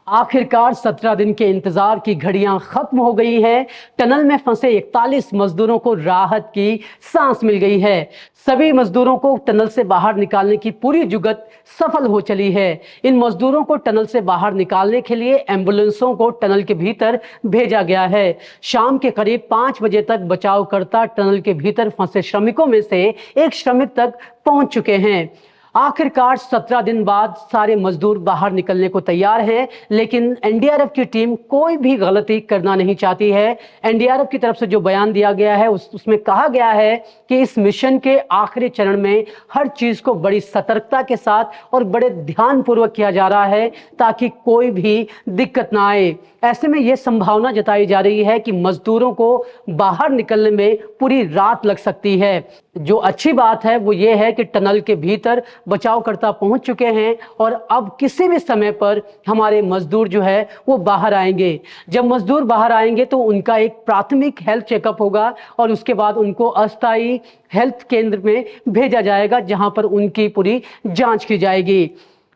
आखिरकार 17 दिन के इंतजार की घड़ियां खत्म हो गई हैं। टनल में फंसे 41 मजदूरों को राहत की सांस मिल गई है। सभी मजदूरों को टनल से बाहर निकालने की पूरी जुगत सफल हो चली है। इन मजदूरों को टनल से बाहर निकालने के लिए एम्बुलेंसों को टनल के भीतर भेजा गया है। शाम के करीब 5 बजे तक बचावकर्ता टनल के भीतर फंसे श्रमिकों में से एक श्रमिक तक पहुंच चुके हैं। आखिरकार 17 दिन बाद सारे मजदूर बाहर निकलने को तैयार हैं, लेकिन एनडीआरएफ की टीम कोई भी गलती करना नहीं चाहती है। एनडीआरएफ की तरफ से जो बयान दिया गया है उसमें कहा गया है कि इस मिशन के आखिरी चरण में हर चीज को बड़ी सतर्कता के साथ और बड़े ध्यानपूर्वक किया जा रहा है ताकि कोई भी दिक्कत ना आए। ऐसे में यह संभावना जताई जा रही है कि मजदूरों को बाहर निकलने में पूरी रात लग सकती है। जो अच्छी बात है वो ये है कि टनल के भीतर बचावकर्ता पहुंच चुके हैं और अब किसी भी समय पर हमारे मजदूर जो है वो बाहर आएंगे। जब मजदूर बाहर आएंगे तो उनका एक प्राथमिक हेल्थ चेकअप होगा और उसके बाद उनको अस्थायी हेल्थ केंद्र में भेजा जाएगा, जहां पर उनकी पूरी जांच की जाएगी।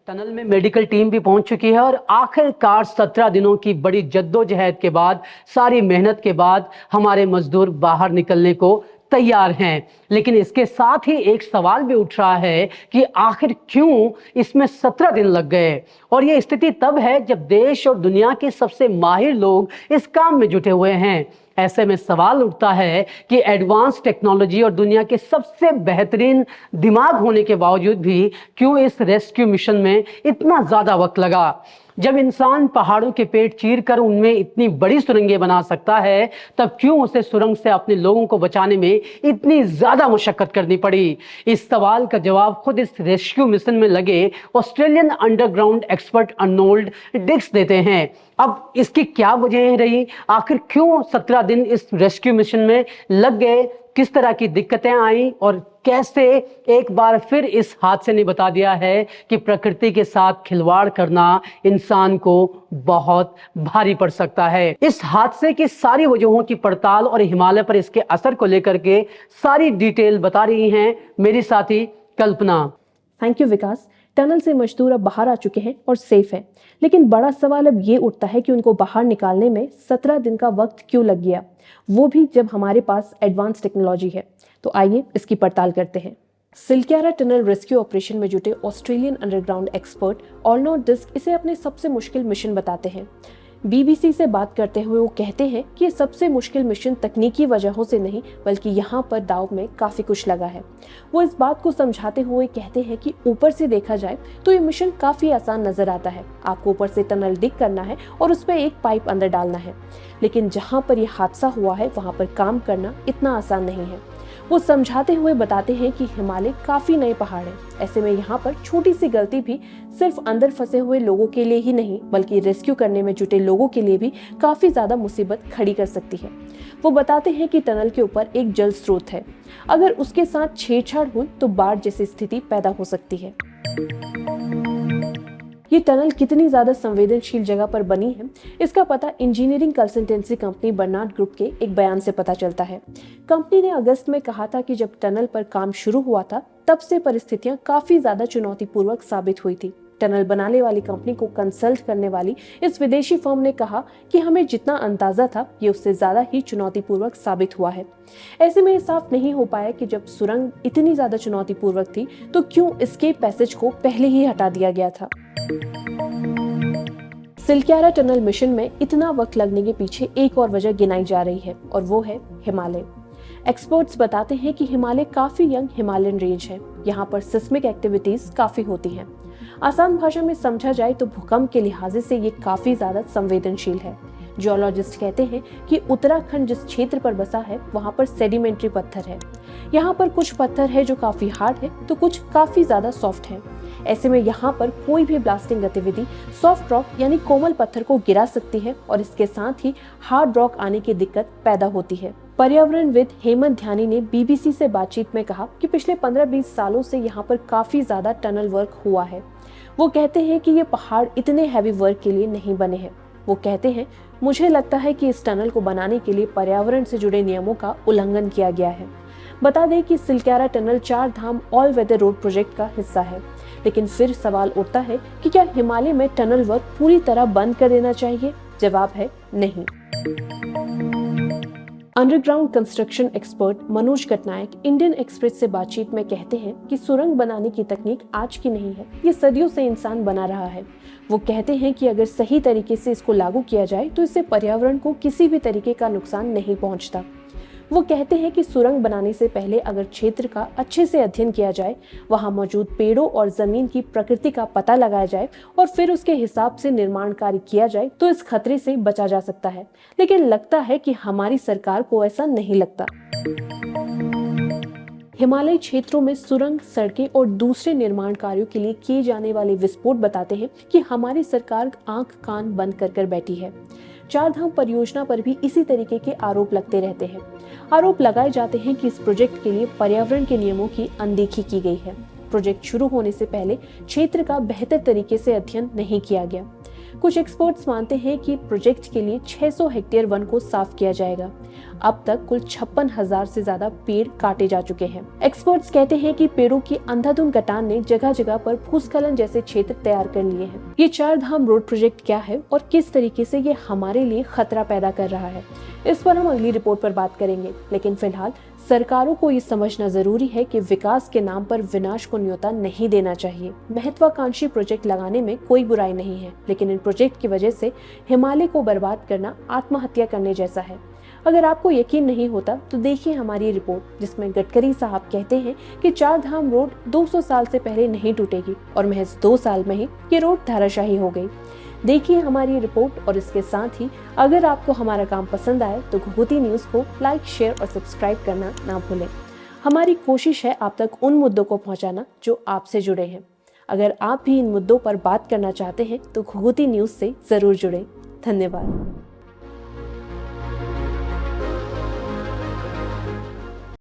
टनल में मेडिकल टीम भी पहुंच चुकी है और आखिरकार 17 दिनों की बड़ी जद्दोजहद के बाद, सारी मेहनत के बाद हमारे मजदूर बाहर निकलने को तैयार हैं। लेकिन इसके साथ ही एक सवाल भी उठ रहा है कि आखिर क्यों इसमें 17 दिन लग गए। और ये स्थिति तब है जब देश और दुनिया के सबसे माहिर लोग इस काम में जुटे हुए हैं। ऐसे में सवाल उठता है कि एडवांस टेक्नोलॉजी और दुनिया के सबसे बेहतरीन दिमाग होने के बावजूद भी क्यों इस रेस्क्यू मिशन में इतना ज्यादा वक्त लगा। जब इंसान पहाड़ों के पेट चीर कर उनमें इतनी बड़ी सुरंगें बना सकता है, तब क्यों उसे सुरंग से अपने लोगों को बचाने में इतनी ज्यादा मशक्कत करनी पड़ी। इस सवाल का जवाब खुद इस रेस्क्यू मिशन में लगे Australian underground expert Arnold Dix देते हैं। अब इसकी क्या वजह रही, आखिर क्यों 17 दिन इस रेस्क्यू मिशन में लग गए, किस तरह की दिक्कतें आई और कैसे एक बार फिर इस हादसे ने बता दिया है कि प्रकृति के साथ खिलवाड़ करना इंसान को बहुत भारी पड़ सकता है। इस हादसे की सारी वजहों की पड़ताल और हिमालय पर इसके असर को लेकर के सारी डिटेल बता रही हैं मेरी साथी Kalpana. Thank you Vikas. Tunnel से मजदूर अब बाहर आ चुके हैं और सेफ हैं, लेकिन बड़ा सवाल अब ये उठता है कि उनको बाहर निकालने में 17 दिन का वक्त क्यों लग गया, वो भी जब हमारे पास एडवांस टेक्नोलॉजी है। तो आइए इसकी पड़ताल करते हैं। सिलक्यारा टनल रेस्क्यू ऑपरेशन में जुटे Australian underground expert Arnold Dix इसे अपने सबसे मुश्किल मिशन बताते हैं। बीबीसी से बात करते हुए वो कहते हैं कि ये सबसे मुश्किल मिशन तकनीकी वजहों से नहीं, बल्कि यहाँ पर दाव में काफी कुछ लगा है। वो इस बात को समझाते हुए कहते हैं कि ऊपर से देखा जाए तो ये मिशन काफी आसान नजर आता है। आपको ऊपर से टनल डिग करना है और उस पर एक पाइप अंदर डालना है, लेकिन जहाँ पर यह हादसा हुआ है वहाँ पर काम करना इतना आसान नहीं है। वो समझाते हुए बताते हैं कि हिमालय काफी नए पहाड़ हैं। ऐसे में यहाँ पर छोटी सी गलती भी सिर्फ अंदर फंसे हुए लोगों के लिए ही नहीं, बल्कि रेस्क्यू करने में जुटे लोगों के लिए भी काफी ज्यादा मुसीबत खड़ी कर सकती है। वो बताते हैं कि टनल के ऊपर एक जल स्रोत है, अगर उसके साथ छेड़छाड़ हुई तो बाढ़ जैसी स्थिति पैदा हो सकती है। ये टनल कितनी ज्यादा संवेदनशील जगह पर बनी है, इसका पता engineering consultancy company Bernard group के एक बयान से पता चलता है। कंपनी ने अगस्त में कहा था कि जब टनल पर काम शुरू हुआ था तब से परिस्थितियां काफी ज्यादा चुनौतीपूर्वक साबित हुई थी। टनल बनाने वाली कंपनी को कंसल्ट करने वाली इस विदेशी फर्म ने कहा कि हमें जितना अंदाजा था ये उससे ज्यादा ही चुनौतीपूर्वक साबित हुआ है। ऐसे में साफ नहीं हो पाया कि जब सुरंग इतनी ज्यादा चुनौतीपूर्वक थी तो क्यों एस्केप पैसेज को पहले ही हटा दिया गया था। सिलक्यारा टनल मिशन में इतना वक्त लगने के पीछे एक और वजह गिनाई जा रही है और वो है हिमालय। एक्सपर्ट्स बताते हैं कि हिमालय काफी यंग हिमालयन रेंज है। यहाँ पर सिस्मिक एक्टिविटीज काफी होती हैं। आसान भाषा में समझा जाए तो भूकंप के लिहाज से ये काफी ज्यादा संवेदनशील है। जियोलॉजिस्ट कहते हैं कि उत्तराखंड जिस क्षेत्र पर बसा है वहाँ पर सेडिमेंट्री पत्थर है। यहाँ पर कुछ पत्थर है जो काफी हार्ड है तो कुछ काफी ज्यादा सॉफ्ट है। ऐसे में यहाँ पर कोई भी ब्लास्टिंग गतिविधि सॉफ्ट रॉक यानी कोमल पत्थर को गिरा सकती है और इसके साथ ही हार्ड रॉक आने की दिक्कत पैदा होती है। पर्यावरणविद हेमंत ध्यानी ने बीबीसी से बातचीत में कहा कि पिछले 15-20 सालों से यहाँ पर काफी ज्यादा टनल वर्क हुआ है। वो कहते हैं कि ये पहाड़ इतने हैवी वर्क के लिए नहीं बने हैं। वो कहते हैं, मुझे लगता है कि इस टनल को बनाने के लिए पर्यावरण से जुड़े नियमों का उल्लंघन किया गया है। बता दें कि सिलक्यारा टनल 4 धाम ऑल वेदर रोड प्रोजेक्ट का हिस्सा है, लेकिन फिर सवाल उठता है कि क्या हिमालय में टनल वर्क पूरी तरह बंद कर देना चाहिए? जवाब है नहीं। Underground construction expert Manoj Katnayak Indian Express से बातचीत में कहते हैं कि सुरंग बनाने की तकनीक आज की नहीं है, ये सदियों से इंसान बना रहा है। वो कहते हैं कि अगर सही तरीके से इसको लागू किया जाए तो इससे पर्यावरण को किसी भी तरीके का नुकसान नहीं पहुंचता। वो कहते हैं कि सुरंग बनाने से पहले अगर क्षेत्र का अच्छे से अध्ययन किया जाए, वहां मौजूद पेड़ों और जमीन की प्रकृति का पता लगाया जाए और फिर उसके हिसाब से निर्माण कार्य किया जाए तो इस खतरे से बचा जा सकता है। लेकिन लगता है कि हमारी सरकार को ऐसा नहीं लगता। हिमालयी क्षेत्रों में सुरंग, सड़कें और दूसरे निर्माण कार्यों के लिए किए जाने वाले विस्फोट बताते हैं कि हमारी सरकार आंख कान बंद कर बैठी है। चार धाम परियोजना पर भी इसी तरीके के आरोप लगते रहते हैं। आरोप लगाए जाते हैं कि इस प्रोजेक्ट के लिए पर्यावरण के नियमों की अनदेखी की गई है। प्रोजेक्ट शुरू होने से पहले क्षेत्र का बेहतर तरीके से अध्ययन नहीं किया गया। कुछ एक्सपर्ट्स मानते हैं कि प्रोजेक्ट के लिए 600 हेक्टेयर वन को साफ किया जाएगा। अब तक कुल 56,000 से ज्यादा पेड़ काटे जा चुके हैं। एक्सपर्ट्स कहते हैं कि पेड़ों की अंधाधुंध कटान ने जगह जगह पर भूस्खलन जैसे क्षेत्र तैयार कर लिए हैं। ये चार धाम रोड प्रोजेक्ट क्या है और किस तरीके से ये हमारे लिए खतरा पैदा कर रहा है, इस पर हम अगली रिपोर्ट पर बात करेंगे। लेकिन फिलहाल सरकारों को ये समझना जरूरी है कि विकास के नाम पर विनाश को न्योता नहीं देना चाहिए। महत्वाकांक्षी प्रोजेक्ट लगाने में कोई बुराई नहीं है, लेकिन इन प्रोजेक्ट की वजह से हिमालय को बर्बाद करना आत्महत्या करने जैसा है। अगर आपको यकीन नहीं होता तो देखिए हमारी रिपोर्ट, जिसमें गडकरी साहब कहते हैं कि चार धाम रोड 200 साल से पहले नहीं टूटेगी और महज 2 साल में ही ये रोड धराशायी हो गई। देखिए हमारी रिपोर्ट और इसके साथ ही अगर आपको हमारा काम पसंद आए तो घुघुती न्यूज़ को लाइक, शेयर और सब्सक्राइब करना ना भूलें। हमारी कोशिश है आप तक उन मुद्दों को पहुंचाना जो आपसे जुड़े हैं। अगर आप भी इन मुद्दों पर बात करना चाहते हैं तो घुघुती न्यूज़ से जरूर जुड़ें। धन्यवाद।